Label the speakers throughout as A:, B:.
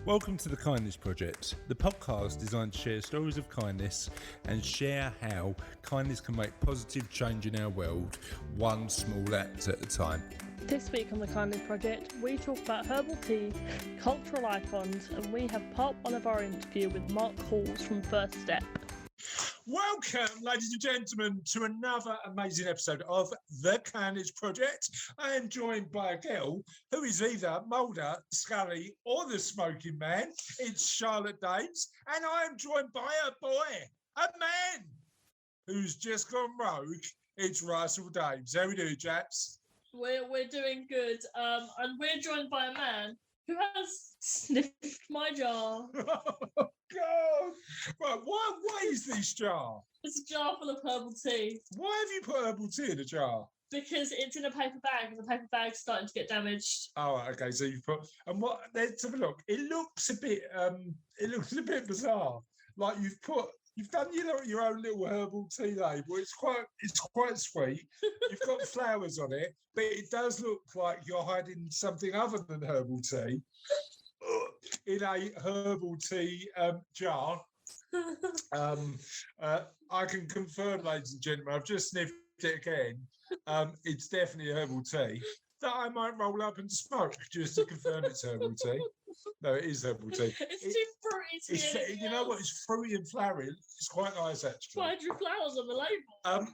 A: Welcome to the Kindness Project, the podcast designed to share stories of kindness and share how kindness can make positive change in our world, one small act at a time.
B: This week on the Kindness Project, we talk about herbal tea, cultural icons, and we have part one of our interview with Mark Halls from FirstStep.
C: Welcome, ladies and gentlemen, to another amazing episode of The Kindness Project. I am joined by a girl who is either Mulder, Scully, or the Smoking Man. It's Charlotte Dames, and I am joined by a boy, a man, who's just gone rogue. It's Russell Dames. How we doing, chaps?
B: We're doing good, and we're joined by a man who has sniffed my jar.
C: Oh, God! Right, what is this jar?
B: It's a jar full of herbal tea.
C: Why have you put herbal tea in a jar?
B: Because it's in a paper bag, and the paper bag's starting to get damaged.
C: Oh, okay. So you've put, and what? Let's have a look. It looks a bit bizarre. Like you've done your own little herbal tea label. It's quite sweet. You've got flowers on it, but it does look like you're hiding something other than herbal tea in a herbal tea jar. I can confirm, ladies and gentlemen, I've just sniffed it again. It's definitely herbal tea that I might roll up and smoke just to confirm it's herbal tea. No, it is herbal tea.
B: It's too fruity to be
C: you know what? It's fruity and flowery. It's quite nice, actually.
B: 500 flowers on the label.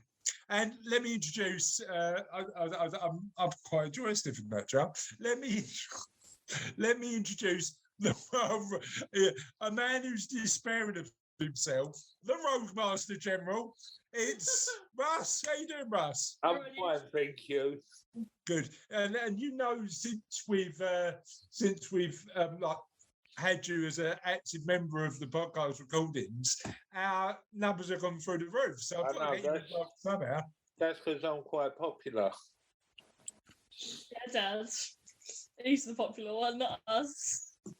C: And let me introduce. I'm quite enjoying sniffing that jar. Let me introduce a man who's despairing of himself, the Rogue Master General. It's Russ. How you doing, Russ?
D: I'm fine, thank you.
C: Good. And you know, since we've like had you as an active member of the podcast recordings, our numbers have gone through the roof. So I've got to get you somehow.
D: That's because I'm quite popular.
B: Yeah, Dad. He's the popular one, not us.
C: Do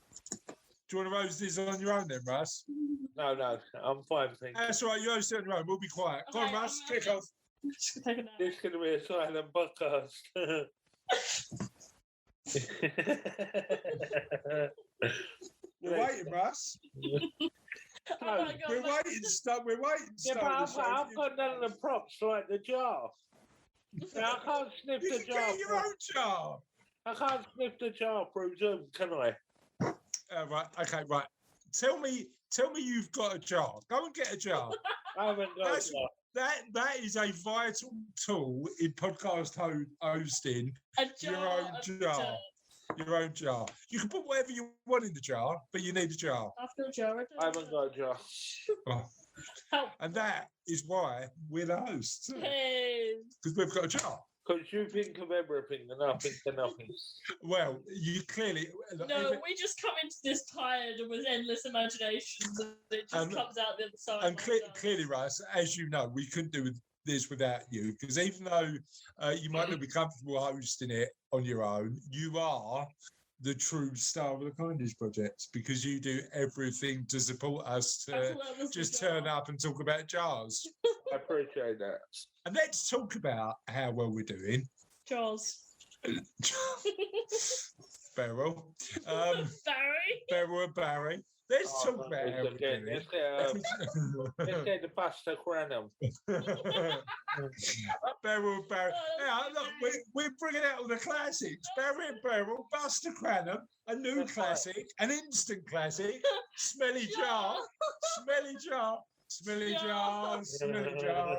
C: you want to roast this on your own then, Russ?
D: No, I'm fine, thank you.
C: That's all right, you roast it on your own. We'll be quiet. Go on, Russ, kick off.
D: This is going to be a silent podcast.
C: We're waiting, Russ.
D: No,
C: we're waiting to start.
D: Yeah, but I've got none of the props like the jar. Now, I can't sniff
C: You
D: the
C: can
D: jar.
C: get your own jar.
D: I can't sniff the jar through Zoom, can I?
C: Right. Okay. Right. Tell me you've got a jar. Go and get a jar.
D: I haven't got a jar.
C: That is a vital tool in podcast hosting. Your own jar. Your own jar. You can put whatever you want in the jar, but you need a jar.
B: After a jar,
D: I haven't got a jar.
C: Oh. And that is why we're the hosts. Because we've got a jar.
D: Because you think of everything and I think of nothing.
C: Well, you clearly...
B: No, we just come into this tired and with endless imaginations and it just comes out the other side.
C: And clearly, Russ, as you know, we couldn't do this without you, because even though you might not be comfortable hosting it on your own, you are the true star of the Kindness Project, because you do everything to support us to just turn up and talk about jars.
D: I appreciate that.
C: And let's talk about how well we're doing.
B: Jars.
C: Beryl.
B: Barry.
C: Beryl and Barry. Let's talk about how we're doing.
D: Let's get the pasta cranum.
C: Beryl and Barry. Now, look, we're bringing out all the classics. Barry and Beryl, Buster Cranham, a new classic, an instant classic, Smelly Jar, Smelly Jar, Smelly Jar, Smelly Jar.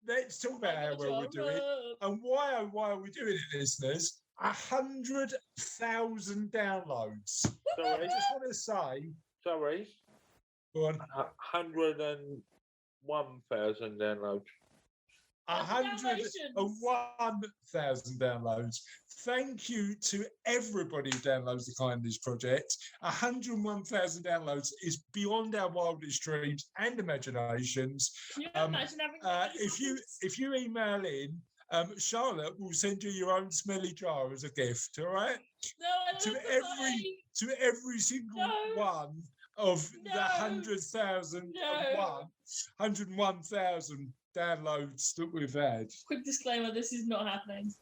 C: Let's talk about how well we're doing and why are we doing it, listeners? 100,000 downloads.
D: Sorry.
C: I just want to say.
D: Sorry.
C: Go on.
D: 101,000 downloads.
C: 101,000 downloads. Thank you to everybody who downloads the Kindness Project. 101,000 downloads is beyond our wildest dreams and imaginations.
B: Can you imagine having
C: if you email in, Charlotte will send you your own smelly jar as a gift. All right?
B: No,
C: to every single one of the 101,000 downloads that we've had.
B: Quick disclaimer: this is not happening.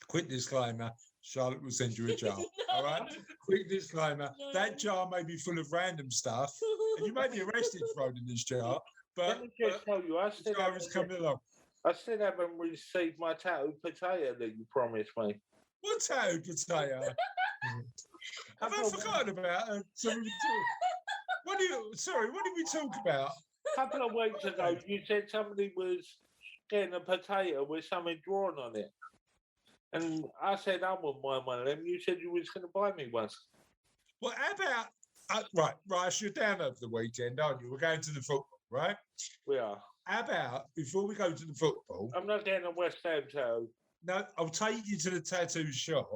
C: Quick disclaimer: Charlotte will send you a jar.
B: No.
C: All right. Quick disclaimer:
B: No.
C: that jar may be full of random stuff, and you may be arrested for owning this jar.
D: Let
C: But
D: me just tell you,
C: the jar is coming along.
D: I still haven't received my tattooed potato that you promised me.
C: What tattooed potato? Have I forgotten about? What did we talk about?
D: A couple of weeks ago, you said somebody was getting a potato with something drawn on it. And I said I wouldn't mind one of them. You said you was going to buy me one.
C: Well, how about right, you're down over the weekend, aren't you? We're going to the football, right?
D: We are.
C: How about before we go to the football?
D: I'm not getting a West Ham tattoo.
C: No, I'll take you to the tattoo shop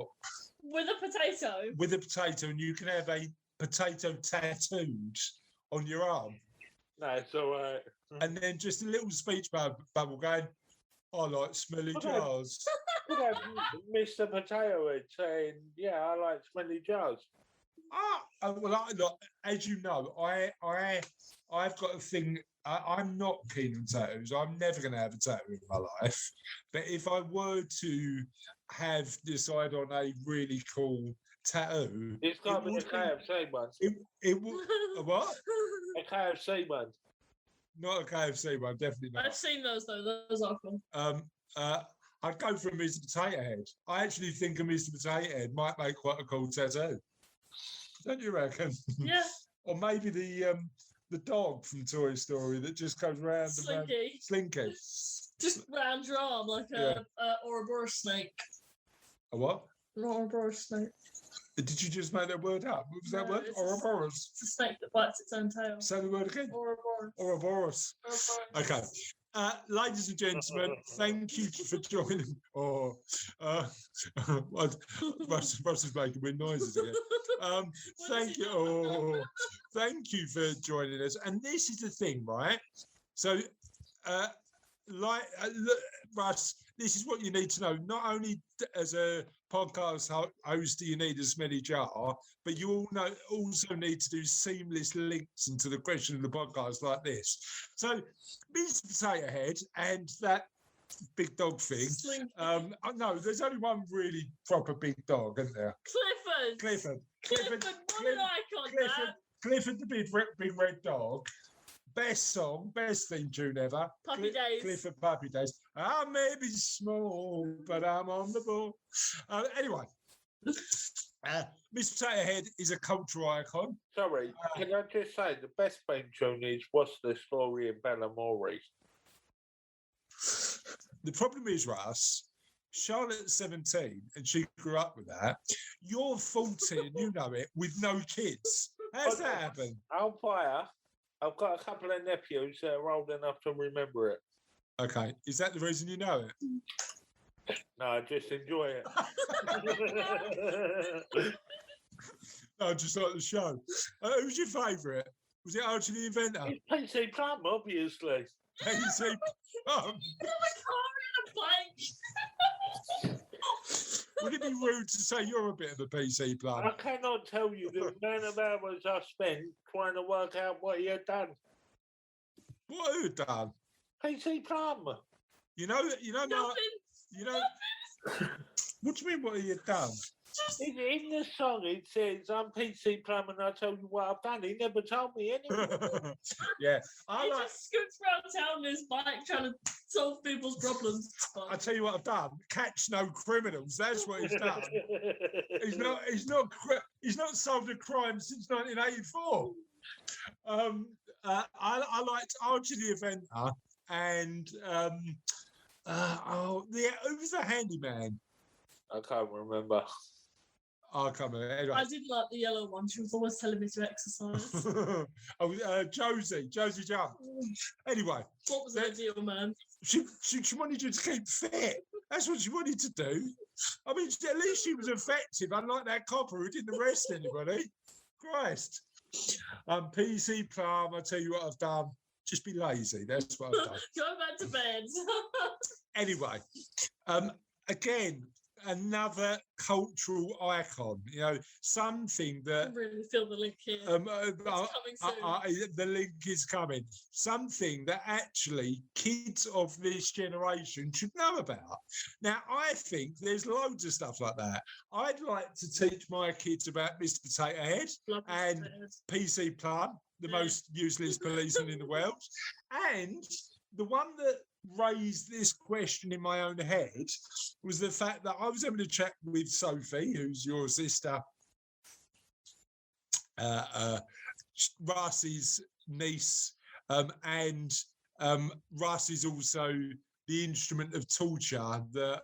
B: With a potato.
C: with a potato, and you can have a potato tattooed on your arm,
D: No, it's all right.
C: and then just a little speech bubble going, "I like smelly jars."
D: Could have Mr. Potato Head saying, "Yeah, I like smelly jars."
C: As you know, I've got a thing. I'm not keen on tattoos. I'm never going to have a tattoo in my life. But if I were to have decide on a really cool tattoo,
D: It's got to be a KFC one.
C: it would a what?
D: A KFC one.
C: Not a KFC one, definitely not.
B: I've seen those though. Those are cool.
C: I'd go for a Mr. Potato Head. I actually think a Mr. Potato Head might make quite a cool tattoo. Don't you reckon?
B: Yeah.
C: Or maybe the dog from Toy Story that just goes round and round.
B: Slinky.
C: Slinky.
B: Just round your arm like a Ouroboros snake.
C: A what?
B: An Ouroboros snake.
C: Did you just make that word up? What was that
B: No,
C: word?
B: it's
C: Ouroboros.
B: It's a snake that bites its own tail.
C: Say the word again.
B: Ouroboros.
C: Ouroboros.
B: Ouroboros.
C: Okay. Ladies and gentlemen, thank you for joining. Russ is making weird noises again. Thank you. Thank you for joining us. And this is the thing, right? So, Russ, this is what you need to know. Not only as a podcast host do you need a smelly jar, but you also need to do seamless links into the question of the podcast like this. So, Mr. Potato Head and that big dog thing. No, there's only one really proper big dog, isn't there?
B: Clifford,
C: Clifford,
B: what an icon, man.
C: Clifford the big red dog. Best song, best theme tune ever.
B: Puppy Days.
C: Clifford Puppy Days. I may be small, but I'm on the ball. Anyway, Mr. Potato Head is a cultural icon.
D: Sorry, can I just say the best theme tune is "What's the Story in Bellamore?"
C: The problem is, Russ, Charlotte's 17 and she grew up with that. You're 40 and you know it with no kids. How's that happen?
D: I'll fire. I've got a couple of nephews that are old enough to remember it.
C: Okay, is that the reason you know it?
D: No, I just enjoy it.
C: No, just like the show. Who's your favourite? Was it Archie the Inventor?
D: It's PC Plum, obviously.
C: PC Plum. Would it be rude to say you're a bit of a PC Plum?
D: I cannot tell you the amount of hours I spent trying to work out what he had done.
C: What who had done?
D: PC Plum.
C: You know,
B: Nothing.
C: What do you mean what he had done?
D: In the song, it says, "I'm PC Plum and I tell you what I've done." He never told me anything.
C: Yeah,
B: He just scoots around town on his bike trying to solve people's problems.
C: I tell you what I've done. Catch no criminals. That's what he's done. He's not solved a crime since 1984. I liked Archie the Inventor and who was the handyman?
D: I can't remember.
C: Oh, come on. Anyway.
B: I did like the yellow one. She was always telling me to exercise.
C: Josie Jump. Anyway.
B: What was that deal, man?
C: She wanted you to keep fit. That's what she wanted to do. I mean, at least she was effective, unlike that copper who didn't arrest anybody. Christ. PC Plum, I tell you what I've done. Just be lazy. That's what I've done.
B: Go back to bed.
C: Anyway, again, another cultural icon. You know, something
B: I
C: that
B: really feel the link here. It's coming soon.
C: the link is coming. Something that actually kids of this generation should know about. Now, I think there's loads of stuff like that. I'd like to teach my kids about Mr. Potato Head
B: Love this
C: and
B: potatoes.
C: PC Plum, the
B: Yeah.
C: most useless policeman in the world. And the one that raised this question in my own head was the fact that I was having a chat with Sophie, who's your sister, Russ's niece, and Russ is also the instrument of torture that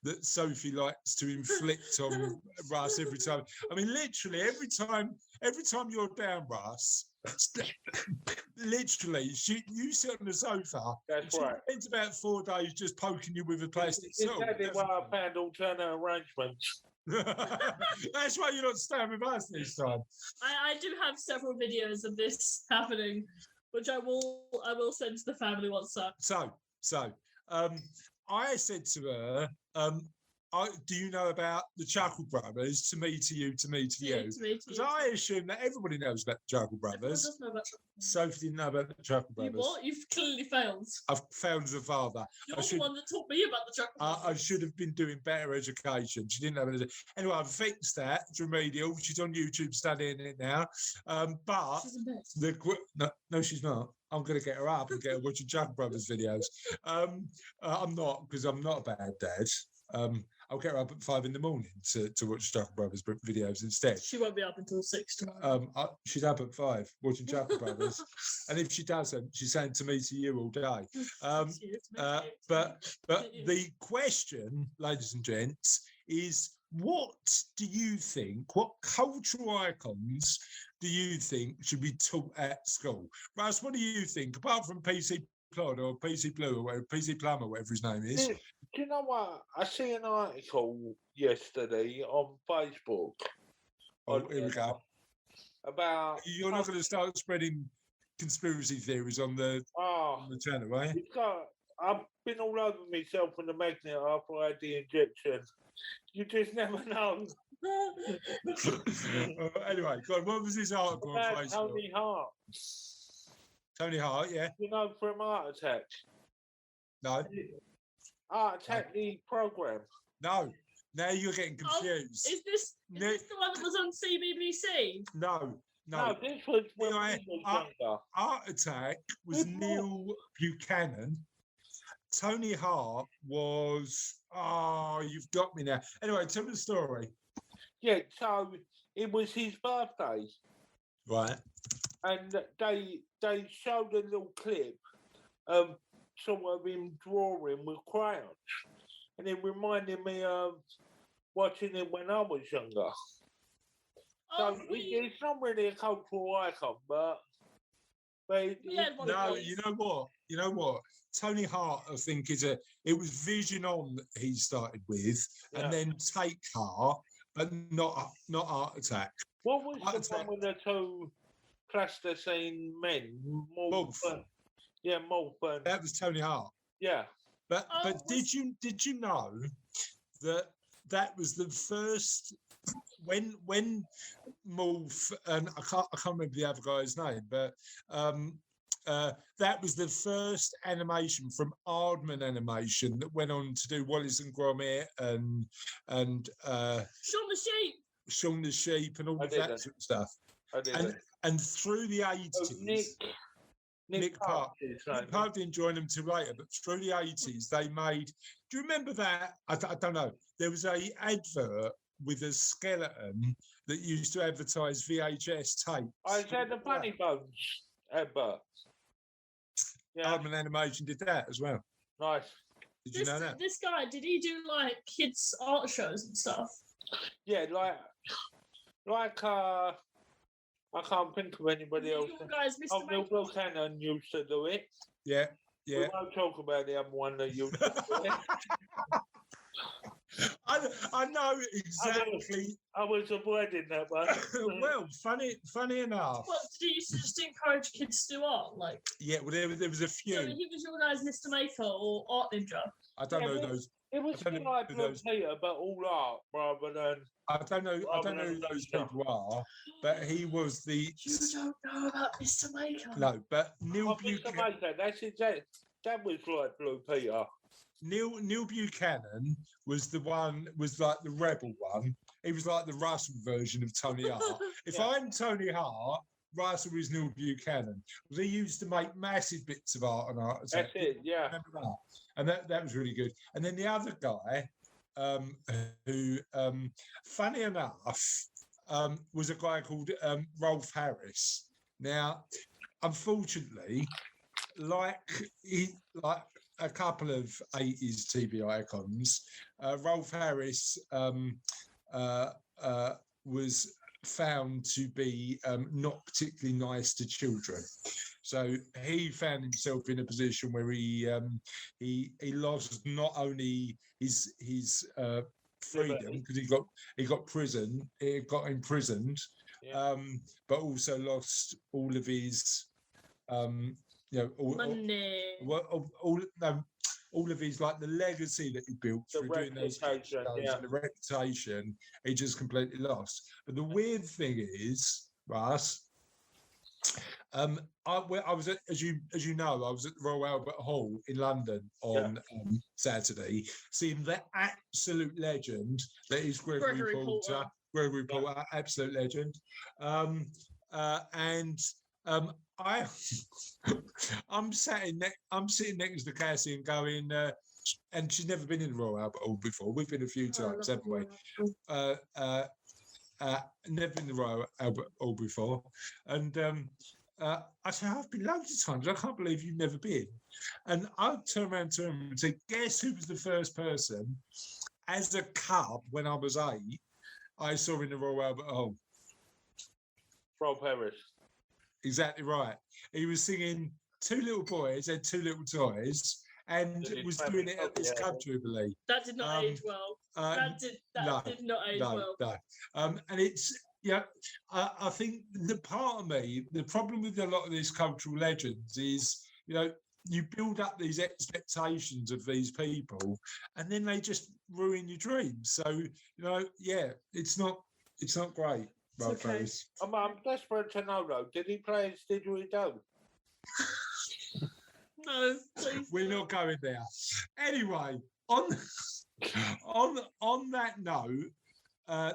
C: that Sophie likes to inflict on Russ every time. I mean, literally every time you're down, Russ, literally you sit on the sofa.
D: That's
C: She
D: right.
C: spends about 4 days just poking you with a plastic
D: It's
C: saw.
D: exactly why I found alternate arrangements.
C: That's why you're not staying with us this time.
B: I do have several videos of this happening, which I will send to the family once.
C: So, I said to her, do you know about the Chuckle Brothers? To me, to you, to me, to you. Because I assume that everybody knows about the Chuckle Brothers.
B: Does know about
C: Sophie didn't know about the Chuckle
B: you
C: Brothers.
B: what? You've clearly failed.
C: I've failed as a father.
B: You're the one that taught me about the chocolate.
C: I should have been doing better education. She didn't have it. Anyway, I've fixed that. It's remedial. She's on YouTube studying it now. But
B: She's a bit.
C: no, she's not. I'm going to get her up and get her watching Chuckle Brothers videos. I'm not, because I'm not a bad dad. I'll get her up at 5 a.m. to watch Chuckle Brothers videos instead.
B: She won't be up until 6 tomorrow.
C: She's up at 5 watching Chuckle Brothers, and if she doesn't, she's saying to me, to you all day. But the question, ladies and gents, is what do you think? What cultural icons do you think should be taught at school? Russ, what do you think? Apart from PC Plod or PC Blue or whatever, PC Plum or whatever his name is.
D: Do you know what? I see an article yesterday on Facebook.
C: Oh, here we go.
D: About
C: You're not going to start spreading conspiracy theories on the channel, right?
D: I've been all over myself with the magnet after I had the injection. You just never know.
C: Anyway, God, what was this article on Facebook?
D: Tony Hart.
C: Tony Hart, yeah.
D: You know, from Heart Attack.
C: No.
D: Heart Attack, the program.
C: No. Now you're getting confused.
B: Is this the one that was on CBBC?
C: No.
D: No, this was when we was younger.
C: Heart Attack was Neil Buchanan. Tony Hart was... Oh, you've got me now. Anyway, tell me the story.
D: Yeah, so it was his birthday.
C: Right.
D: And they showed a little clip of sort of him drawing with crayons. And it reminded me of watching it when I was younger. So it's not really a cultural icon, but
C: no, you know what? Tony Hart, I think, it was Vision On that he started with, and then Take Heart, but not Heart Attack.
D: What was the one with the two plasticine men?
C: Wolf.
D: Yeah, Wolf.
C: That was Tony Hart.
D: Yeah.
C: But did you know that was the first when Morph, and I can't remember the other guy's name, but that was the first animation from Aardman Animation that went on to do Wallace and Gromit and Shaun the Sheep and all of that sort of stuff. And through the 80s, Nick Park didn't join them till later, but through the 80s they made. Do you remember that? I don't know. There was a advert with a skeleton that used to advertise VHS tapes.
D: I said the Bunny Bones advert.
C: Yeah. Aardman Animation did that as well.
D: Nice.
C: Did you know that?
B: This guy, did he do like kids' art shows and stuff?
D: Yeah, like I can't think of anybody else.
B: Guys, Mr.
D: Neil Buchanan used to do it.
C: Yeah.
D: We won't talk about the other one that used to do it.
C: I know exactly.
D: I was avoiding that one.
C: Well, funny enough.
B: Well, did he used to just encourage kids to do art? Like,
C: yeah, well, there was a few.
B: So he was your guy's Mr. Maker or Art Ninja.
C: I don't know those.
D: It was
C: I don't
D: still
C: know
D: like
C: who
D: Blue
C: those-
D: Peter, but all art rather than.
C: I don't know who those people are, but he was the
B: You don't know about Mr. Maker.
C: no, but Neil
D: Oh, Mr.
C: Buchanan.
D: Maker, that's exactly. That was like Blue Peter.
C: Neil Buchanan was like the rebel one. He was like the Russell version of Tony Hart. If
D: Yeah.
C: I'm Tony Hart, Russell is Neil Buchanan. They used to make massive bits of art and art.
D: That's it, yeah.
C: Remember that? And that was really good. And then the other guy, who, funny enough, was a guy called Rolf Harris. Now, unfortunately, like a couple of 80s TV icons, Rolf Harris was found to be not particularly nice to children. So he found himself in a position where he lost not only his freedom because he got imprisoned,
D: Yeah.
C: but also lost all of his
B: Money.
C: all of his like the legacy that he built
D: The
C: through doing those
D: reputation,
C: shows
D: yeah.
C: and the reputation he just completely lost. But the weird thing is, Russ, I was at, as you know, I was at the Royal Albert Hall in London on Saturday, seeing the absolute legend that is Gregory Porter. Gregory Porter, absolute legend. I'm sitting next to Cassie and going, and she's never been in the Royal Albert Hall before. We've been a few times, haven't we? Never been in the Royal Albert Hall before, and I said, I've been loads of times. I can't believe you've never been. And I turn around to him and say, guess who was the first person as a cub when I was 8 I saw in the Royal Albert Hall?
D: Rob Harris.
C: Exactly right. He was singing Two Little Boys had Two Little Toys and was doing it at this Cub Jubilee.
B: That did not age well. That did not age well.
C: No. And it's, I think the part of me, the problem with a lot of these cultural legends is, you build up these expectations of these people and then they just ruin your dreams. So, it's not great.
B: Okay.
D: I'm desperate to know though. Did he play his didgeridoo?
B: No, please.
C: We're not going there. Anyway, on that note,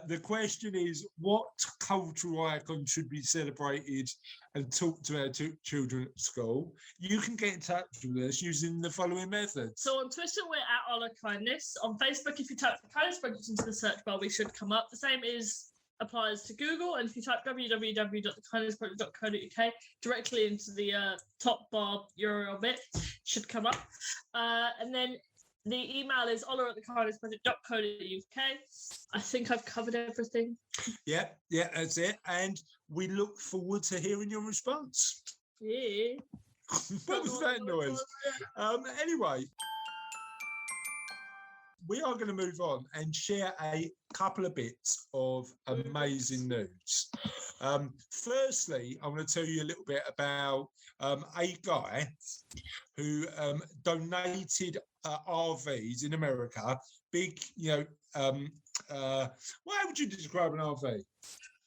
C: the question is, what cultural icon should be celebrated and taught to our children at school? You can get in touch with us using the following methods.
B: So on Twitter, we're at Honor Kindness. On Facebook, if you type the Kindness Project into the search bar, we should come up. The same applies to Google, and if you type www.thekindnessproject.co.uk directly into the top bar URL bit, it should come up. And then the email is ola@thekindnessproject.co.uk. I think I've covered everything.
C: Yeah, that's it. And we look forward to hearing your response.
B: Yeah.
C: What was that noise? Anyway, we are going to move on and share a couple of bits of amazing news. Firstly, I want to tell you a little bit about a guy who donated RVs in America. Big, how would you describe an RV?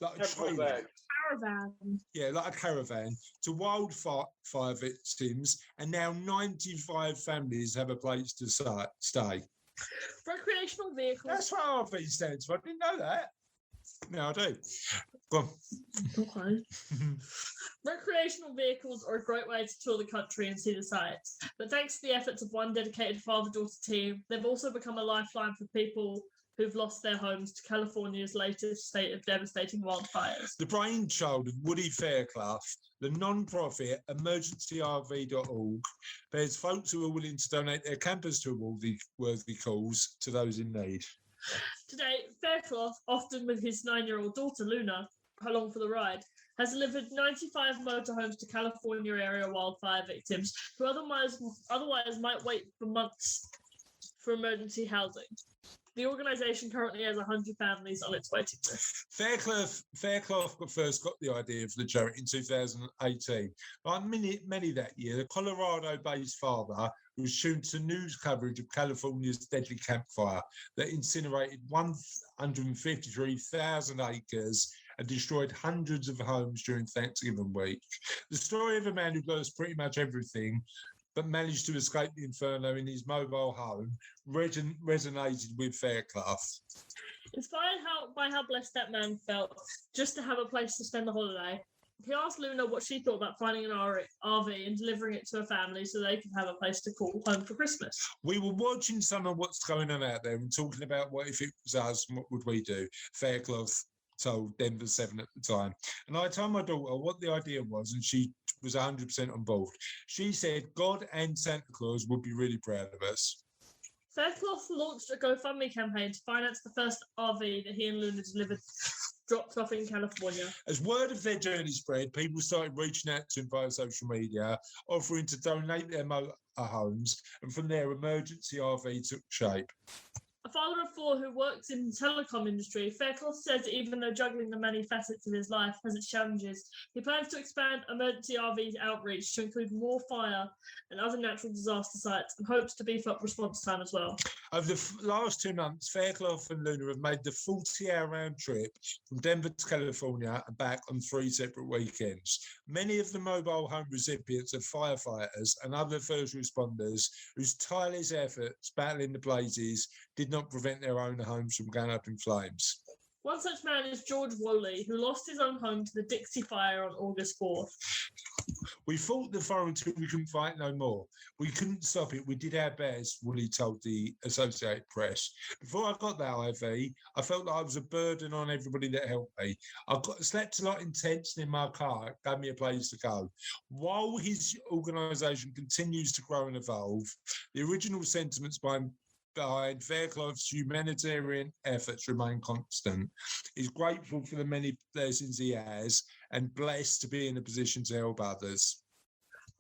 C: Like a trailer.
B: Caravan.
C: Yeah, like a caravan to wildfire victims, and now 95 families have a place to stay.
B: Recreational vehicles.
C: That's what RV stands for. I didn't know that. No, I do. Go on.
B: Okay. Recreational vehicles are a great way to tour the country and see the sights. But thanks to the efforts of one dedicated father-daughter team, they've also become a lifeline for people who've lost their homes to California's latest state of devastating wildfires.
C: The brainchild of Woody Fairclough, the non-profit emergencyrv.org, there's folks who are willing to donate their campers to a worthy cause to those in need.
B: Today, Fairclough, often with his 9-year-old daughter Luna along for the ride, has delivered 95 motorhomes to California area wildfire victims who otherwise might wait for months for emergency housing. The organisation currently has 100 families on its waiting list.
C: Fairclough first got the idea for the charity in 2018. Like many that year, the Colorado-based father was tuned to news coverage of California's deadly campfire that incinerated 153,000 acres and destroyed hundreds of homes during Thanksgiving week. The story of a man who lost pretty much everything but managed to escape the inferno in his mobile home resonated with Fairclough.
B: Inspired by how blessed that man felt just to have a place to spend the holiday, he asked Luna what she thought about finding an RV and delivering it to a family so they could have a place to call home for Christmas.
C: We were watching some of what's going on out there and talking about what if it was us and what would we do. Fairclough told Denver 7 at the time. And I told my daughter what the idea was, and she was 100% on board. She said God and Santa Claus would be really proud of us.
B: Fairclough launched a GoFundMe campaign to finance the first RV that he and Luna dropped off in California.
C: As word of their journey spread, people started reaching out to him via social media, offering to donate their motorhomes, and from there, emergency RV took shape.
B: A father of 4 who works in the telecom industry, Fairclough says that even though juggling the many facets of his life has its challenges, he plans to expand emergency RV's outreach to include more fire and other natural disaster sites and hopes to beef up response time as well.
C: Over the last 2 months, Fairclough and Luna have made the 40-hour round trip from Denver to California and back on 3 separate weekends. Many of the mobile home recipients are firefighters and other first responders whose tireless efforts battling the blazes did not prevent their own homes from going up in flames.
B: One such man is George Woolley, who lost his own home to the Dixie Fire on August 4th.
C: We fought the fire until we couldn't fight no more. We couldn't stop it. We did our best, Woolley told the Associated Press. Before I got that IV, I felt like I was a burden on everybody that helped me. Slept a lot in tents in my car. It gave me a place to go. While his organisation continues to grow and evolve, the original sentiments behind Fairclough's humanitarian efforts remain constant. He's grateful for the many blessings he has and blessed to be in a position to help others.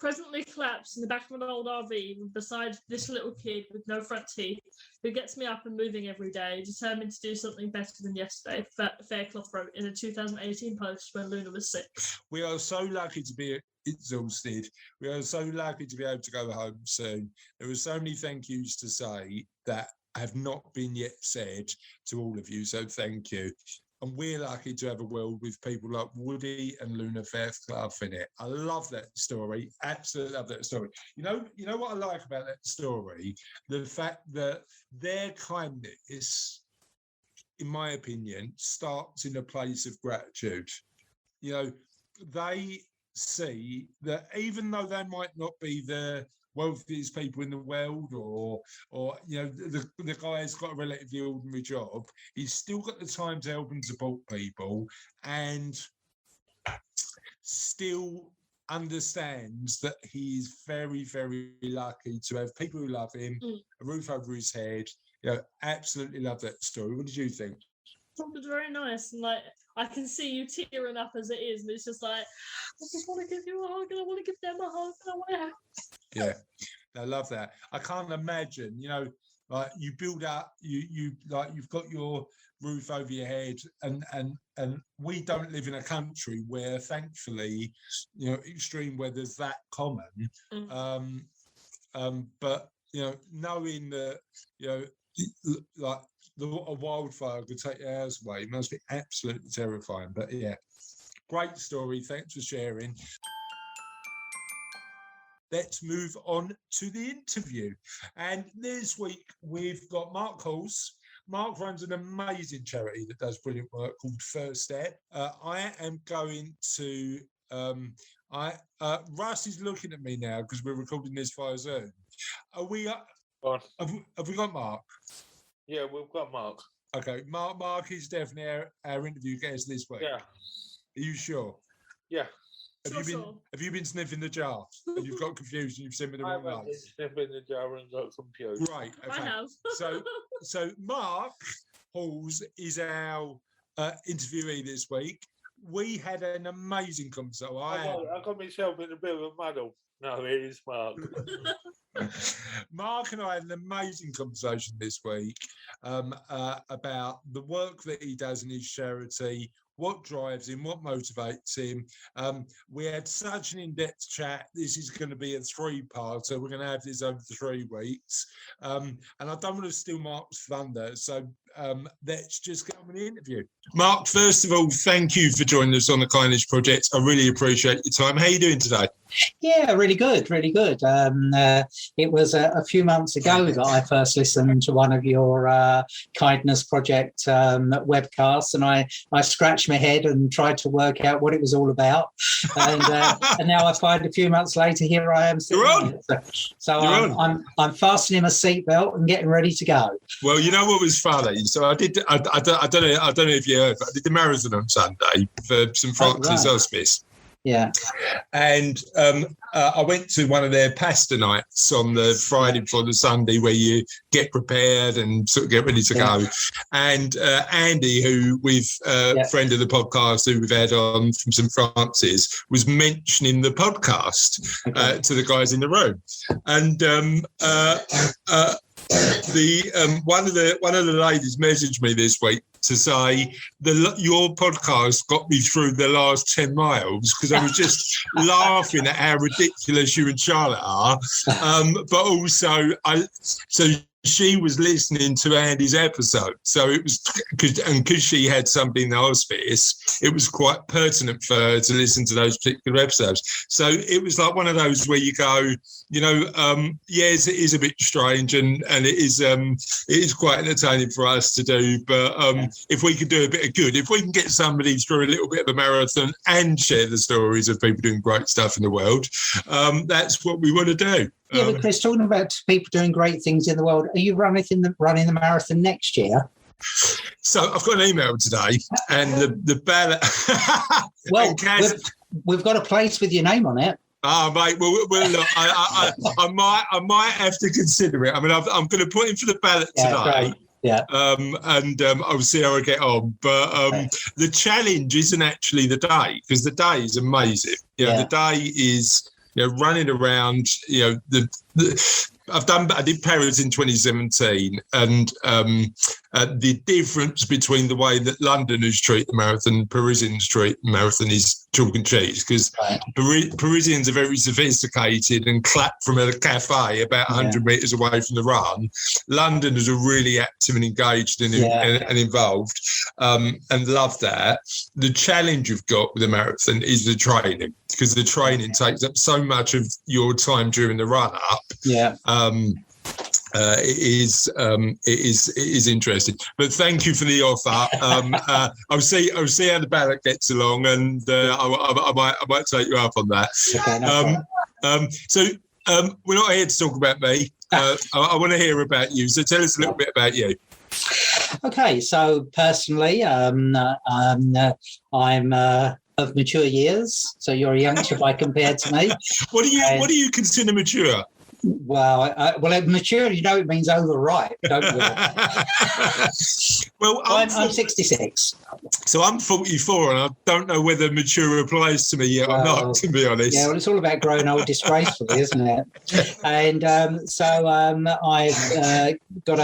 B: Presently collapsed in the back of an old RV beside this little kid with no front teeth, who gets me up and moving every day, determined to do something better than yesterday, Fairclough wrote in a 2018 post when Luna was 6.
C: We are so lucky to be exhausted. We are so lucky to be able to go home soon. There are so many thank yous to say that have not been yet said to all of you, so thank you. And we're lucky to have a world with people like Woody and Luna Fairclough in it. I love that story. Absolutely love that story. You know what I like about that story? The fact that their kindness, in my opinion, starts in a place of gratitude. You know, they see that even though they might not be the wealthiest people in the world, or you know, the guy's got a relatively ordinary job, he's still got the time to help and support people, and still understands that he's very, very lucky to have people who love him, a roof over his head. You know, absolutely love that story. What did you think?
B: It was very nice, and like I can see you tearing up as it is, and it's just like I just want to give you a hug, and I want to give them a hug, and I want to.
C: Yeah, I love that. I can't imagine, you know, like you build up, you like you've got your roof over your head, and we don't live in a country where, thankfully, you know, extreme weather's that common. But you know, knowing that, you know, like a wildfire could take your house away, it must be absolutely terrifying. But yeah, great story. Thanks for sharing. Let's move on to the interview. And this week we've got Mark Halls. Mark runs an amazing charity that does brilliant work called FirstStep. I am going to Russ is looking at me now because we're recording this via Zoom. Are we have we got Mark?
D: Yeah, we've got Mark.
C: Okay, Mark is definitely our interview guest this week.
D: Yeah.
C: Are you sure?
D: Yeah.
C: Have you been sniffing the jar and you've got confused and you've sent me the wrong
D: I've been sniffing the jar and got confused.
C: Right. Okay.
B: I have.
C: So Mark Halls is our interviewee this week. we had an amazing conversation.
D: I got myself in a bit of a muddle. No, it is Mark.
C: Mark and I had an amazing conversation this week about the work that he does in his charity, what drives him, what motivates him. We had such an in-depth chat. This is going to be a 3-parter. We're going to have this over 3 weeks. And I don't want to steal Mark's thunder, so let's just get on with the interview. Mark, first of all, thank you for joining us on the Kindness Project. I really appreciate your time. How are you doing today?
E: Yeah, really good, really good. It was a few months ago that I first listened to one of your Kindness Project webcasts, and I scratched my head and tried to work out what it was all about. And now I find a few months later, here I am.
C: You're on.
E: So I'm fastening my seatbelt and getting ready to go.
C: Well, you know what was funny? So I did. I don't know if you heard, but I did the marathon on Sunday for St Francis Hospice.
E: Yeah.
C: And I went to one of their pasta nights on the Friday before the Sunday, where you get prepared and sort of get ready to go. And Andy, who we've friend of the podcast who we've had on from St Francis, was mentioning the podcast to the guys in the room. And one of the ladies messaged me this week to say your podcast got me through the last 10 miles because I was just laughing at how ridiculous you and Charlotte are, but also she was listening to Andy's episode, so it was because she had somebody in the hospice, it was quite pertinent for her to listen to those particular episodes. So it was like one of those where you go, yes, it is a bit strange, and it is quite entertaining for us to do. But if we can do a bit of good, if we can get somebody through a little bit of a marathon and share the stories of people doing great stuff in the world, that's what we want to do.
E: Yeah, but Chris, talking about people doing great things in the world, are you running the marathon next year?
C: So I've got an email today, and the ballot.
E: Well, we've got a place with your name on it.
C: Oh, mate. Well, look, I might have to consider it. I mean, I'm going to put in for the ballot today.
E: Great. Yeah.
C: And I'll see how I get on. But the challenge isn't actually the day, because the day is amazing. The day is running around. I did Paris in 2017, and the difference between the way that Londoners treat the marathon and Parisians treat the marathon is chalk and cheese, because Parisians are very sophisticated and clap from a cafe about 100 metres away from the run. Londoners are really active and engaged and involved, and love that. The challenge you've got with the marathon is the training, because the training takes up so much of your time during the run-up. Yeah. It is interesting, but thank you for the offer. I'll see how the ballot gets along, and I might take you up on that. Okay, so we're not here to talk about me. I want to hear about you. So tell us a little bit about you.
E: Okay, so personally, I'm of mature years, so you're a youngster by compared to me.
C: What do you consider mature?
E: Well, mature, it means overripe, don't you?
C: Well,
E: I'm 66.
C: So I'm 44, and I don't know whether mature applies to me yet or not, to be honest.
E: Yeah, well, it's all about growing old disgracefully, isn't it? And so I've got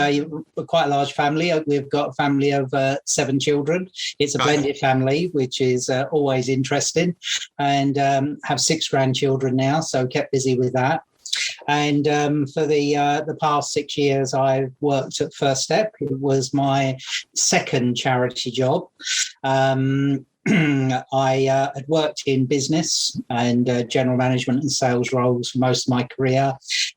E: quite a large family. We've got a family of 7 children. It's a blended family, which is always interesting, and have 6 grandchildren now, so kept busy with that. And for the past 6 years, I've worked at FirstStep. It was my second charity job. I had worked in business and general management and sales roles for most of my career.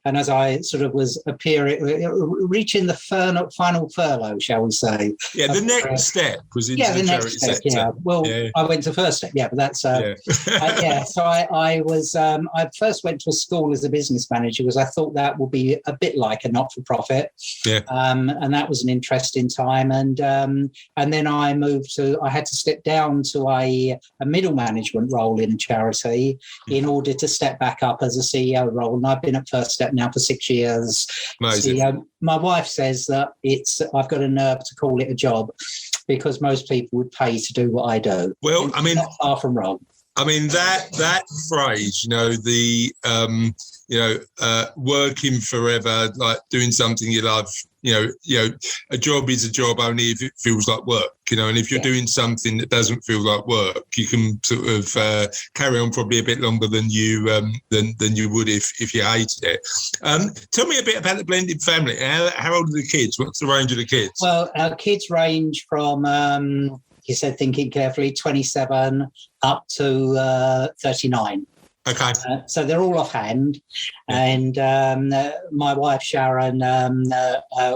E: And as I sort of was reaching the final furlough, shall we say.
C: Yeah, the next step was into the charity sector.
E: Yeah, well, I went to FirstStep, but that's... so I was... I first went to a school as a business manager because I thought that would be a bit like a not-for-profit. Yeah. And that was an interesting time. And then I moved to... I had to step down to into a middle management role in a charity in order to step back up as a CEO role. And I've been at FirstStep now for 6 years.
C: Amazing.
E: My wife says that I've got a nerve to call it a job because most people would pay to do what I do.
C: Well, I mean,
E: not far from wrong.
C: I mean that phrase, working forever, like doing something you love. A job is a job only if it feels like work. And if you're doing something that doesn't feel like work, you can sort of carry on probably a bit longer than you would if you hated it. Tell me a bit about the blended family. How old are the kids? What's the range of the kids?
E: Well, our kids range from you said thinking carefully, 27 up to 39.
C: Okay.
E: So they're all offhand, and my wife Sharon,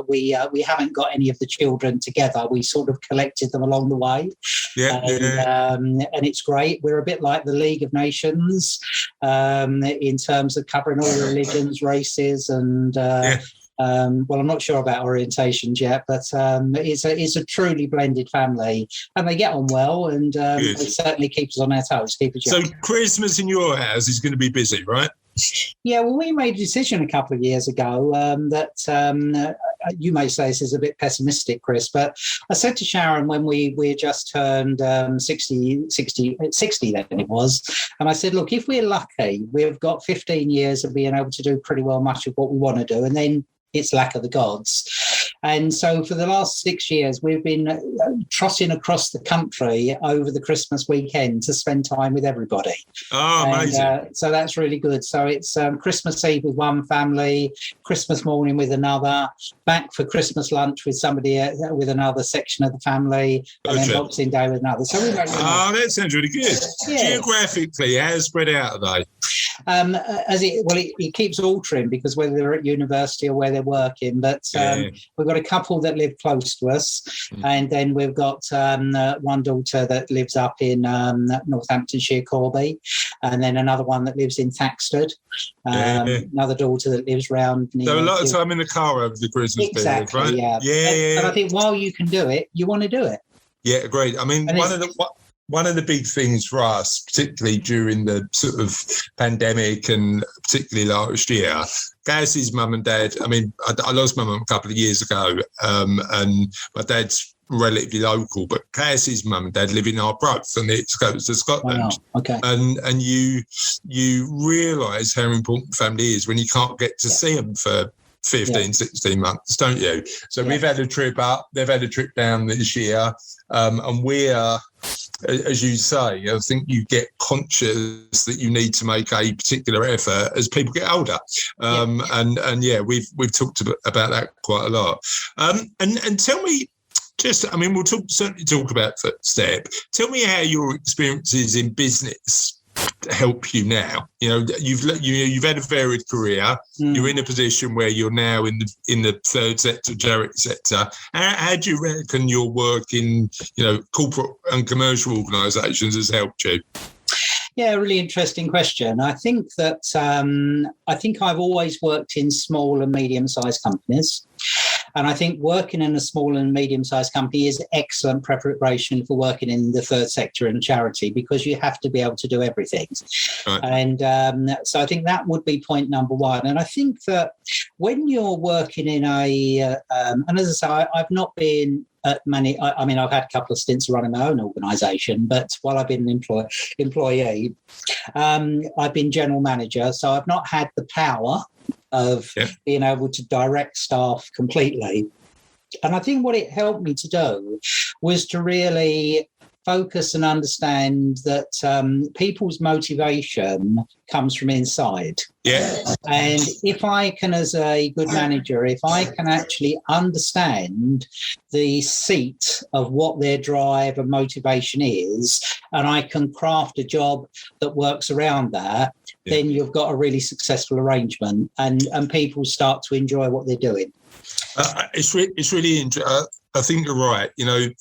E: we haven't got any of the children together. We sort of collected them along the way, and it's great. We're a bit like the League of Nations in terms of covering all religions, races, and. Well, I'm not sure about orientations yet, but it's a truly blended family, and they get on well, and it certainly keeps us on our toes.
C: So Christmas in your house is going to be busy, right?
E: Yeah, well, we made a decision a couple of years ago that you may say this is a bit pessimistic, Chris, but I said to Sharon when we just turned 60 then it was, and I said, look, if we're lucky, we've got 15 years of being able to do pretty well much of what we want to do, and then it's lack of the gods. And so for the last 6 years, we've been trotting across the country over the Christmas weekend to spend time with everybody.
C: Oh, amazing.
E: So that's really good. So it's Christmas Eve with one family, Christmas morning with another, back for Christmas lunch with somebody with another section of the family, and then Boxing Day with another. So we
C: that sounds really good. Yeah. Geographically, how spread out are they?
E: It keeps altering because whether they're at university or where they're working, but we've got a couple that live close to us, and then we've got one daughter that lives up in Northamptonshire, Corby, and then another one that lives in Thaxted, another daughter that lives round near.
C: So a lot of time in the car over the Christmas period, right?
E: Yeah. And I think while you can do it, you want to do it. Yeah,
C: great. I mean, one of the big things for us, particularly during the sort of pandemic and particularly last year, Gaz's mum and dad, I mean, I lost my mum a couple of years ago, and my dad's relatively local, but Gaz's mum and dad live in Arbroath and it goes to Scotland.
E: Wow. Okay.
C: And you realise how important family is when you can't get to see them for 15, 16 months, don't you? So we've had a trip up, they've had a trip down this year, and we're, as you say, I think you get conscious that you need to make a particular effort as people get older. We've talked about that quite a lot. And tell me, we'll certainly talk about FirstStep. Tell me how your experiences in business help you now. You've had a varied career. You're in a position where you're now in the third sector, charity sector. How do you reckon your work in corporate and commercial organisations has helped you?
E: Yeah, really interesting question. I think that I've always worked in small and medium-sized companies. And I think working in a small and medium-sized company is excellent preparation for working in the third sector in a charity, because you have to be able to do everything. Right. And so I think that would be point number one. And I think that when you're working in and as I say, I've not been at many, I've had a couple of stints running my own organisation, but while I've been an employee, I've been general manager. So I've not had the power of being able to direct staff completely. And I think what it helped me to do was to really focus and understand that people's motivation comes from inside.
C: Yeah.
E: And if I can, as a good manager, if I can actually understand the seat of what their drive and motivation is, and I can craft a job that works around that, then you've got a really successful arrangement, and people start to enjoy what they're doing.
C: It's really interesting. I think you're right.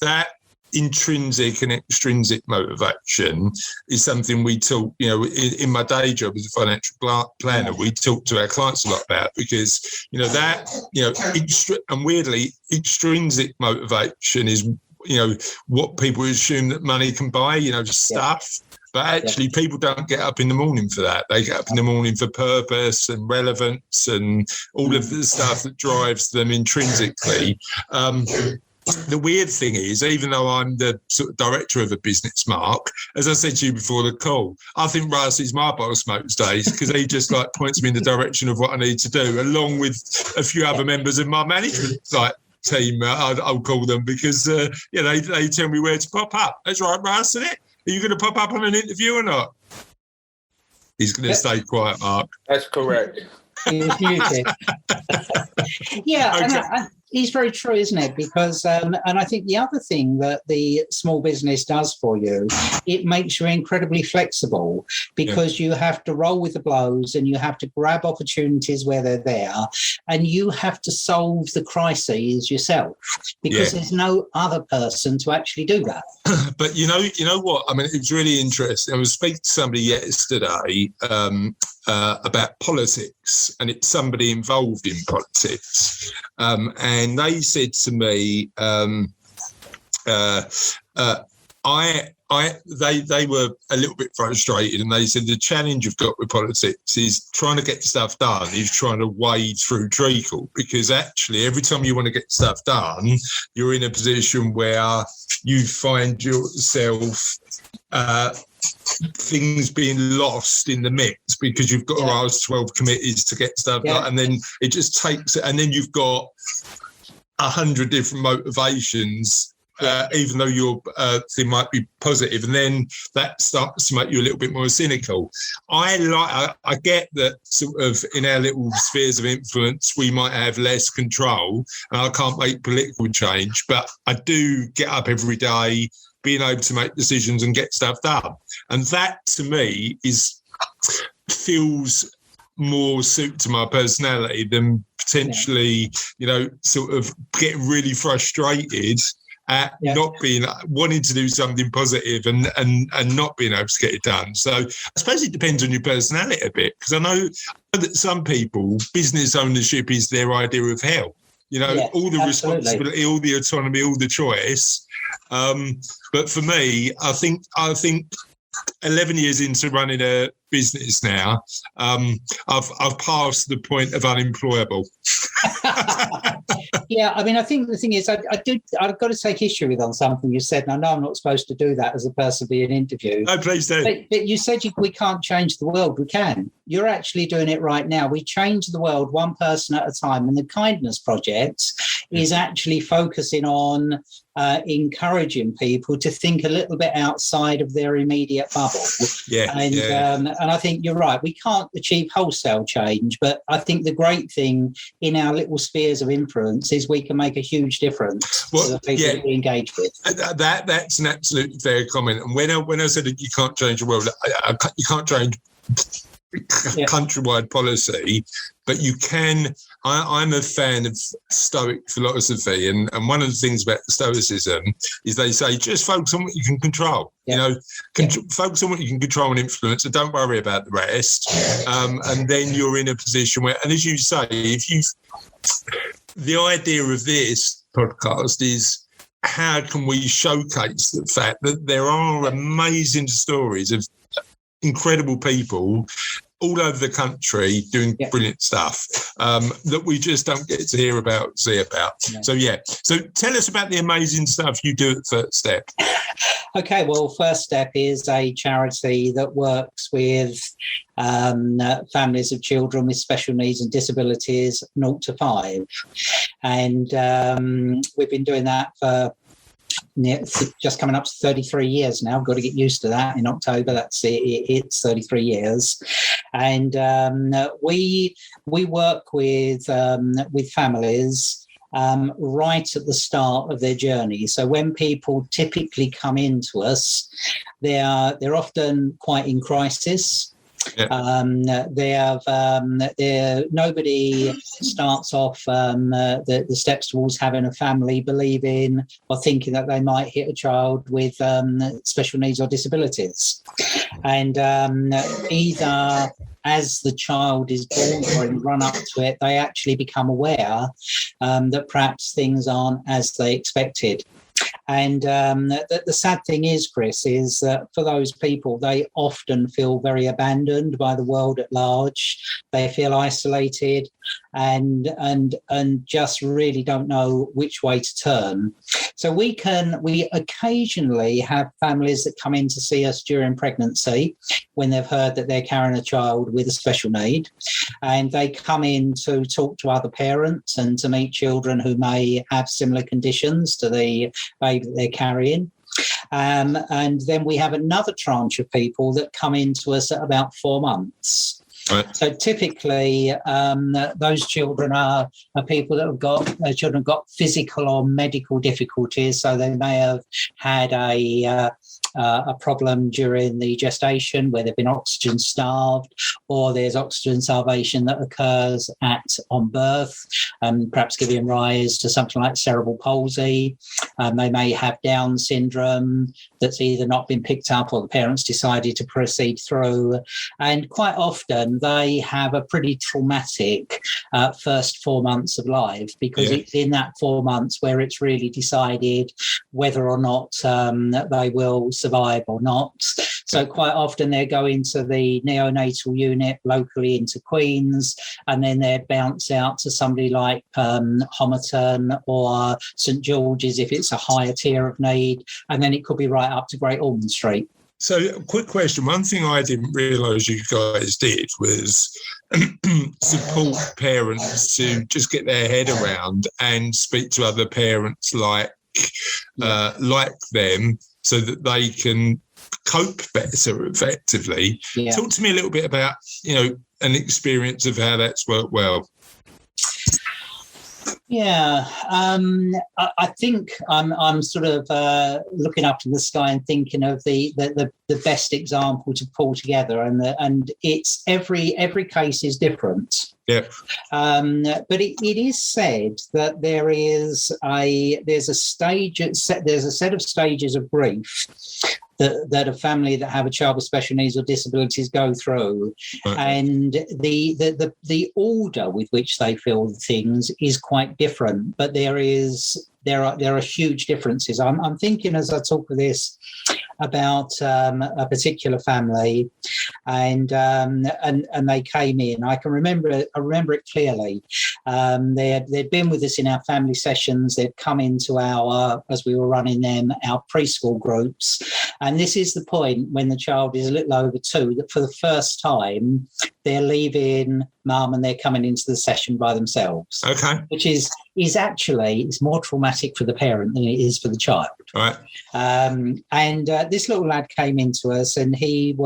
C: That intrinsic and extrinsic motivation is something we talk, in my day job as a financial planner, we talk to our clients a lot about, because, and weirdly, extrinsic motivation is what people assume that money can buy, stuff. But actually, people don't get up in the morning for that. They get up in the morning for purpose and relevance and all of the stuff that drives them intrinsically. The weird thing is, even though I'm the sort of director of a business, Mark, as I said to you before the call, I think Russ is my boss most days because he just points me in the direction of what I need to do, along with a few other members of my management team. I'll call them because they tell me where to pop up. That's right, Russ, isn't it? Are you going to pop up on an interview or not? He's going to stay quiet, Mark.
D: That's correct.
E: Yeah,
C: Okay.
E: and it's very true, isn't it? Because, and I think the other thing that the small business does for you, it makes you incredibly flexible because you have to roll with the blows and you have to grab opportunities where they're there and you have to solve the crises yourself because there's no other person to actually do that.
C: But you know what? I mean, it was really interesting. I was speaking to somebody yesterday about politics, and it's somebody involved in politics. And they said to me, they were a little bit frustrated, and they said the challenge you've got with politics is trying to get stuff done is trying to wade through treacle, because actually every time you want to get stuff done, you're in a position where you find yourself things being lost in the mix because you've got to ask 12 committees to get stuff done, and then it just takes it, and then you've got 100 different motivations, even though your thing might be positive, and then that starts to make you a little bit more cynical. I get that sort of in our little spheres of influence we might have less control, and I can't make political change, but I do get up every day being able to make decisions and get stuff done, and that to me feels more suit to my personality than potentially sort of getting really frustrated at not being wanting to do something positive and not being able to get it done. So I suppose it depends on your personality a bit, because I know that some people, business ownership is their idea of hell. All the responsibility, all the autonomy, all the choice. But for me, I think 11 years into running a business now, I've passed the point of unemployable.
E: Yeah, I mean, I think the thing is, I've got to take issue with on something you said, and I know I'm not supposed to do that as a person being interviewed.
C: No, please do.
E: But you said we can't change the world. We can. You're actually doing it right now. We change the world one person at a time, and the Kindness Project is actually focusing on encouraging people to think a little bit outside of their immediate bubble. And I think you're right. We can't achieve wholesale change, but I think the great thing in our little spheres of influence is we can make a huge difference to the people that we engage with.
C: That's an absolutely fair comment. And when I said that you can't change the world, you can't change countrywide policy, but you can. I'm a fan of Stoic philosophy, and one of the things about Stoicism is they say just focus on what you can control. Focus on what you can control and influence, and don't worry about the rest. And then you're in a position where, and as you say, the idea of this podcast is, how can we showcase the fact that there are amazing stories of incredible people all over the country doing brilliant stuff that we just don't get to hear about, see about. So tell us about the amazing stuff you do at FirstStep.
E: Okay, well, FirstStep is a charity that works with families of children with special needs and disabilities 0 to 5. And we've been doing that for just coming up to 33 years now. I've got to get used to that in October. That's it. It's 33 years. And we work with families right at the start of their journey. So when people typically come into us, they're often quite in crisis. Nobody starts off the steps towards having a family believing or thinking that they might hit a child with special needs or disabilities, and either as the child is born or in the run up to it, they actually become aware that perhaps things aren't as they expected. And the sad thing is, Chris, is that for those people, they often feel very abandoned by the world at large. They feel isolated and just really don't know which way to turn. So we occasionally have families that come in to see us during pregnancy when they've heard that they're carrying a child with a special need, and they come in to talk to other parents and to meet children who may have similar conditions to the baby that they're carrying. And then we have another tranche of people that come into us at about 4 months.
C: Right.
E: So typically, those children are people that have got physical or medical difficulties. So they may have had a problem during the gestation where they've been oxygen starved, or there's oxygen starvation that occurs on birth, perhaps giving rise to something like cerebral palsy. They may have Down syndrome that's either not been picked up or the parents decided to proceed through. And quite often they have a pretty traumatic first 4 months of life, because it's in that 4 months where it's really decided whether or not they will survive or not. So quite often they're going to the neonatal unit locally into Queens, and then they're bounced out to somebody like Homerton or St George's if it's a higher tier of need, and then it could be right up to Great Ormond Street.
C: So, quick question. One thing I didn't realise you guys did was support parents to just get their head around and speak to other parents like them, so that they can cope better effectively.
E: Yeah.
C: Talk to me a little bit about, an experience of how that's worked well.
E: Yeah, I think I'm sort of looking up to the sky and thinking of the best example to pull together, and it's every case is different.
C: Yeah.
E: But it is said that there's a set of stages of grief that a family that have a child with special needs or disabilities go through, right. And the order with which they feel things is quite different. But there are huge differences. I'm thinking as I talk with this about a particular family, and they came in. I remember it clearly. They'd been with us in our family sessions. They'd come into as we were running them, our preschool groups. And this is the point when the child is a little over 2, that for the first time they're leaving mum and they're coming into the session by themselves. Okay. Which is actually, it's more traumatic for the parent than it is for the child.
C: Right.
E: And this little lad came into us, and he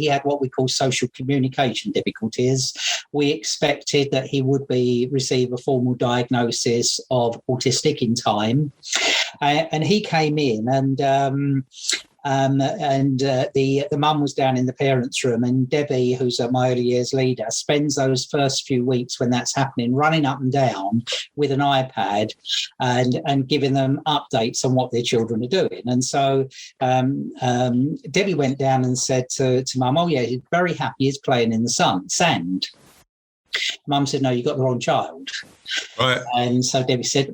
E: had what we call social communication difficulties. We expected that he would receive a formal diagnosis of autistic in time. And he came in, and the mum was down in the parents' room, and Debbie, who's my early years leader, spends those first few weeks when that's happening running up and down with an iPad and giving them updates on what their children are doing. And so Debbie went down and said to mum, "Oh yeah, he's very happy, he's playing in the sand." Mum said, "No, you got the wrong child."
C: Right.
E: And so Debbie said,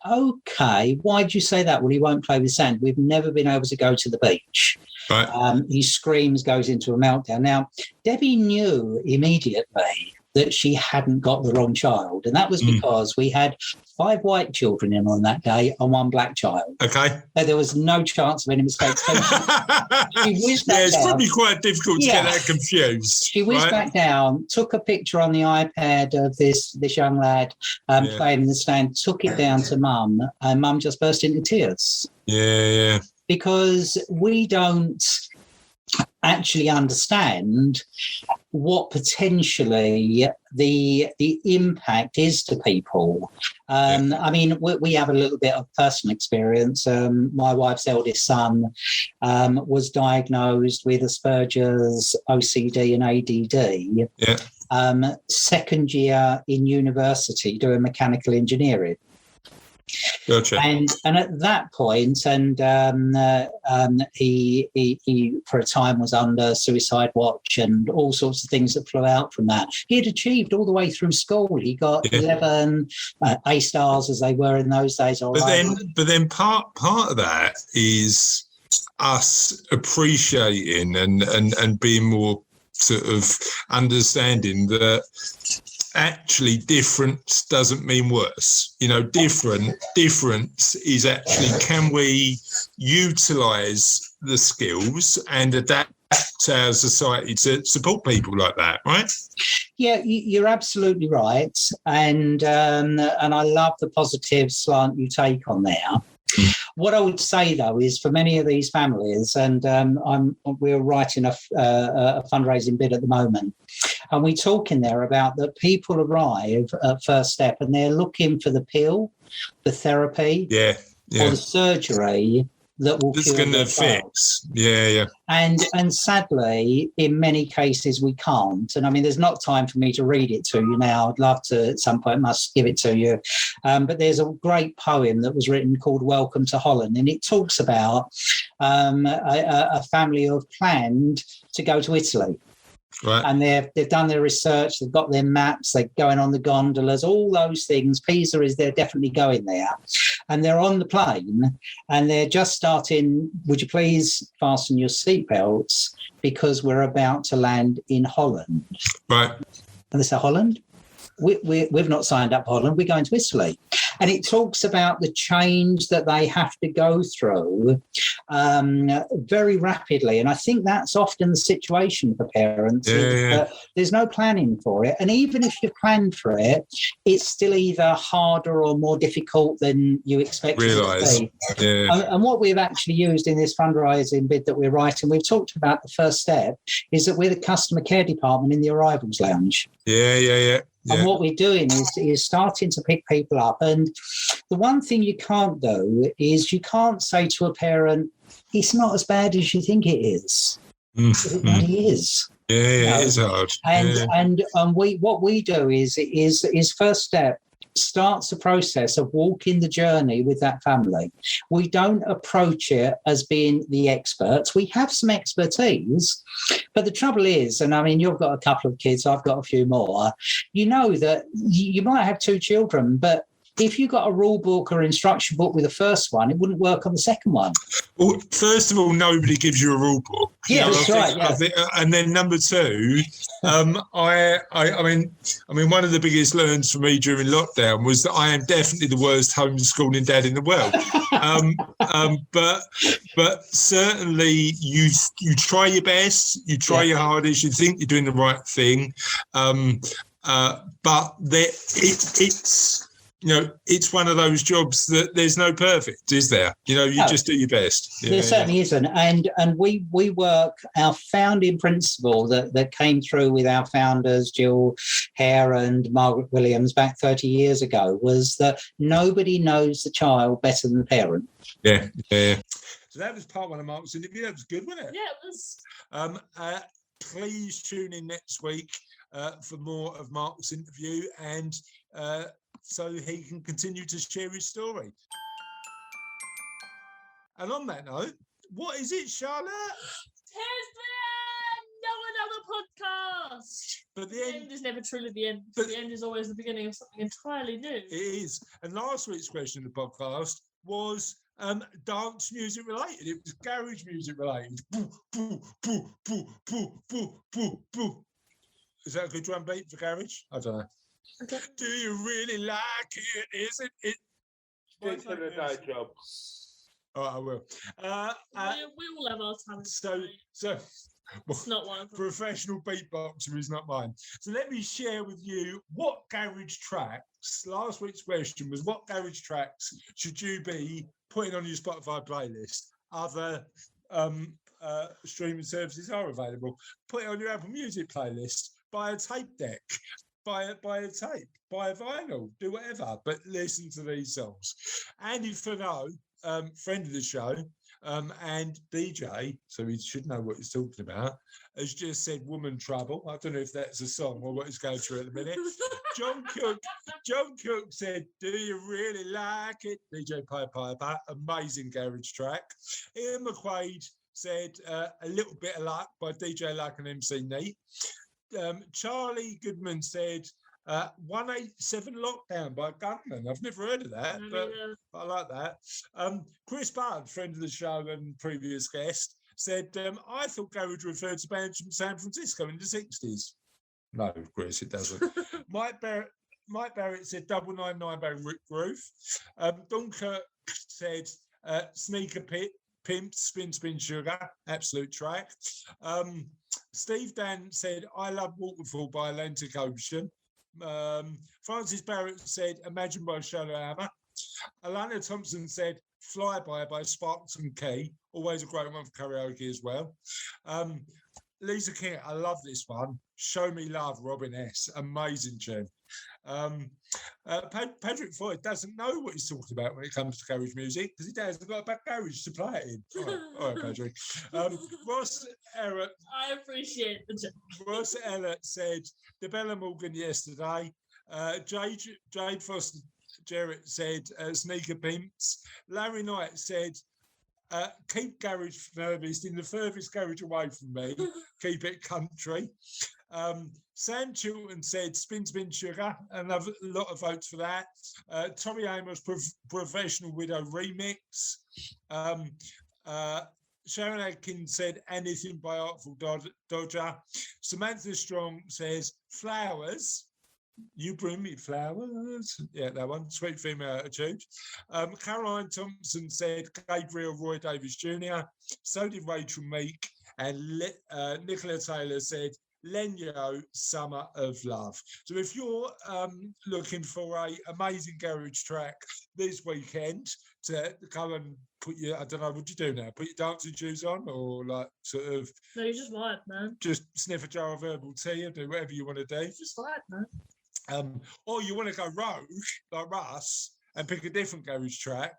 E: "Okay, why did you say that?" "Well, he won't play with sand. We've never been able to go to the beach."
C: Right.
E: He screams, goes into a meltdown. Now, Debbie knew immediately that she hadn't got the wrong child. And that was because we had 5 white children in on that day and 1 black child.
C: Okay.
E: So there was no chance of any mistakes. So she whizzed back
C: it's
E: down.
C: Probably quite difficult to get that confused.
E: She whizzed back down, took a picture on the iPad of this young lad playing in the stand, took it down to mum, and mum just burst into tears.
C: Yeah.
E: Because we don't actually understand what potentially the impact is to people. I mean, we have a little bit of personal experience. My wife's eldest son was diagnosed with Asperger's, OCD and ADD.
C: Yeah.
E: Second year in university doing mechanical engineering.
C: Gotcha.
E: And at that point, he for a time was under suicide watch and all sorts of things that flew out from that. He had achieved all the way through school. He got 11 A stars, as they were in those days.
C: But then part of that is us appreciating and being more sort of understanding that actually difference doesn't mean worse. Difference is actually, can we utilize the skills and adapt our society to support people like that, right?
E: Yeah, you're absolutely right, and I love the positive slant you take on there. What I would say, though, is for many of these families, and we're writing a fundraising bid at the moment, and we talk in there about that people arrive at FirstStep and they're looking for the pill, the therapy, or the surgery that will
C: that's going to fix. And
E: sadly, in many cases, we can't. And I mean, there's not time for me to read it to you now. I'd love to at some point, must give it to you. But there's a great poem that was written called Welcome to Holland. And it talks about a family who have planned to go to Italy.
C: Right.
E: And they've done their research, they've got their maps, they're going on the gondolas, all those things. Pisa is they're definitely going there. And they're on the plane and they're just starting, would you please fasten your seatbelts because we're about to land in Holland.
C: Right.
E: And they say, Holland? We've not signed up for Holland, we're going to Italy. And it talks about the change that they have to go through very rapidly. And I think that's often the situation for parents. That there's no planning for it. And even if you've planned for it, it's still either harder or more difficult than you expected it to be. And what we've actually used in this fundraising bid that we're writing, we've talked about the first step, is that we're the customer care department in the arrivals lounge.
C: Yeah.
E: And what we're doing is starting to pick people up. And the one thing you can't do is you can't say to a parent, it's not as bad as you think it is. It really is.
C: Yeah, it is hard.
E: And what we do is FirstStep starts the process of walking the journey with that family. We don't approach it as being the experts. We have some expertise, but the trouble is, and I mean, you've got a couple of kids, I've got a few more, you know that you might have 2 children, but if you got a rule book or instruction book with the first one, it wouldn't work on the second one.
C: Well, first of all, nobody gives you a rule book.
E: Yeah, that's right.
C: And then number 2, I mean, one of the biggest learns for me during lockdown was that I am definitely the worst homeschooling dad in the world. But certainly, you try your best, you try your hardest, you think you're doing the right thing, but it's. It's one of those jobs that there's no perfect, is there? You just do your best.
E: There certainly isn't. And we work, our founding principle that came through with our founders, Jill Hare and Margaret Williams, back 30 years ago, was that nobody knows the child better than the parent.
C: Yeah. So that was part 1 of Mark's interview. That was good, wasn't it?
B: Yeah, it was.
C: Please tune in next week for more of Mark's interview and so he can continue to share his story. And on that note, what is it, Charlotte?
B: Here's the end of another podcast.
C: But
B: the end is never truly the end. But the end is always the beginning of something entirely new.
C: It is. And last week's question of the podcast was dance music related. It was garage music related. Boo, boo, boo, boo, boo, boo, boo, boo. Is that a good drum beat for garage? I don't know.
B: Okay.
C: Do you really like it? Isn't it?
D: Stick to the day job.
C: Oh, I will.
B: We all have our talents.
C: So
B: it's not one of them.
C: Professional beatboxer is not mine. So let me share with you what garage tracks. Last week's question was, what garage tracks should you be putting on your Spotify playlist? Other streaming services are available. Put it on your Apple Music playlist. Buy a tape deck. Buy a tape, buy a vinyl, do whatever, but listen to these songs. Andy Furneaux, friend of the show, And DJ, so he should know what he's talking about, has just said "Woman Trouble." I don't know if that's a song or what he's going through at the minute. John Cook said, "Do you really like it?" DJ Piper, amazing garage track. Ian McQuaid said, "A Little Bit of Luck" by DJ Luck and MC Neat. Charlie Goodman said, 187 Lockdown by Gunman. I've never heard of that, but I like that. Chris Budd, friend of the show and previous guest, said, "I thought garage referred to bands from San Francisco in the 60s. No, Chris, it doesn't. Mike Barrett said 999 by Rick Groove. Dunkirk said Sneaker Pimps, Spin Sugar, absolute track. Steve Dan said I Love Waterfall by Atlantic Ocean. Francis Barrett said Imagine by Shallow Hammer. Alana Thompson said Flyby by Sparks and Key, always a great one for karaoke as well. Lisa King, I love this one. Show Me Love, Robin S. Amazing tune. Patrick Floyd doesn't know what he's talking about when it comes to garage music because he hasn't got a back garage to play it in. All right, Patrick. Ross Errett.
B: I appreciate the joke.
C: Ross Ellett said the Bella Morgan yesterday. Jade Foster Jarrett said Sneaker Pimps. Larry Knight said keep garage furthest in the furthest garage away from me. Keep it country. Sam Chilton said Spin Sugar, another lot of votes for that. Tommy Amos Professional Widow remix. Sharon Adkins said Anything by Artful Dodger. Samantha Strong says Flowers. You bring me flowers. Yeah, that one. Sweet female attitude. Caroline Thompson said Gabriel Roy Davis Jr. So did Rachel Meek. And Nicola Taylor said Lenyo, Summer of Love. So if you're looking for a amazing garage track this weekend to go and put your, I don't know, what do you do now? Put your dancing shoes on or like sort of...
B: No, you just vibe, man.
C: Just sniff a jar of herbal tea or do whatever you want to do.
B: Just vibe, man.
C: Or you want to go rogue, like Russ, and pick a different garage track.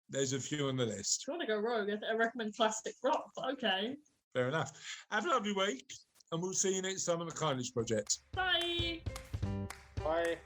C: There's a few on the list.
B: If you want to go rogue, I recommend classic rock, but okay.
C: Fair enough. Have a lovely week, and we'll see you next time on the Kindness Project.
B: Bye.
D: Bye.